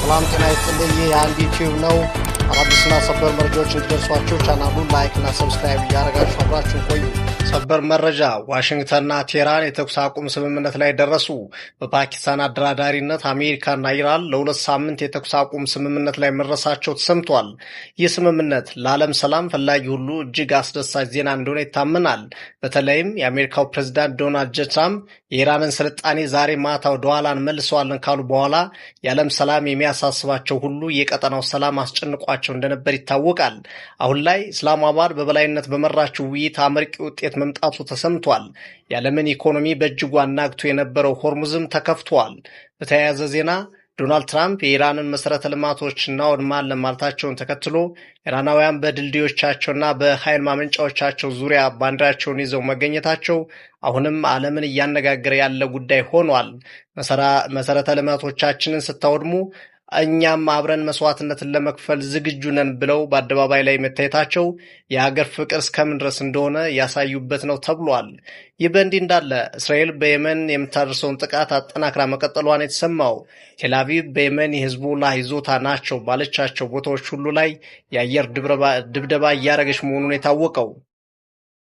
ሰላም ጤና ይስጥልኝ። ይህ የአንድ ዩቲዩብ ነው። አዳዲስና ሰበር መረጃዎች እንዲደርሷችሁ ቻናሉን ላይክ እና ሰብስክራይብ እያደረጋችሁ አብራችሁ ቆዩ። ሰበር መረጃ። ዋሽንግተንና ቴህራን የተኩስ አቁም ስምምነት ላይ ደረሱ። በፓኪስታን አደራዳሪነት አሜሪካና ኢራን ለ2 ሳምንት የተኩስ አቁም ስምምነት ላይ መድረሳቸው ተሰምቷል። ይህ ስምምነት ለዓለም ሰላም ፈላጊ ሁሉ እጅግ አስደሳች ዜና እንደሆነ ይታመናል። በተለይም የአሜሪካው ፕሬዝዳንት ዶናልድ ጄ ትራምፕ የኢራንን ስልጣኔ ዛሬ ማታ ወደ ኋላ እንመልሰዋለን ካሉ በኋላ የዓለም ሰላም የሚያሳስባቸው ሁሉ የቀጠናው ሰላም አስጨንቋቸው እንደነበር ይታወቃል። አሁን ላይ እስላማባድ በበላይነት በመራችው ውይይት አመርቂ ውጤት መምጣቱ ተሰምቷል። የዓለምን ኢኮኖሚ በእጅጉ አናግቶ የነበረው ሆርሙዝም ተከፍቷል። በተያያዘ ዜና ዶናልድ ትራምፕ የኢራንን መሰረተ ልማቶች እናወድማለን ማለታቸውን ተከትሎ ኢራናውያን በድልድዮቻቸውና በኃይል ማመንጫዎቻቸው ዙሪያ ባንዲራቸውን ይዘው መገኘታቸው አሁንም ዓለምን እያነጋገረ ያለ ጉዳይ ሆኗል። መሰረተ ልማቶቻችንን ስታወድሙ እኛም አብረን መስዋዕትነትን ለመክፈል ዝግጁ ነን ብለው በአደባባይ ላይ መታየታቸው የሀገር ፍቅር እስከምን ድረስ እንደሆነ ያሳዩበት ነው ተብሏል። ይህ በእንዲህ እንዳለ እስራኤል በየመን የምታደርሰውን ጥቃት አጠናክራ መቀጠሏን የተሰማው ቴልአቪቭ በየመን የሂዝቦላህ ይዞታ ናቸው ባለቻቸው ቦታዎች ሁሉ ላይ የአየር ድብደባ እያደረገች መሆኑን የታወቀው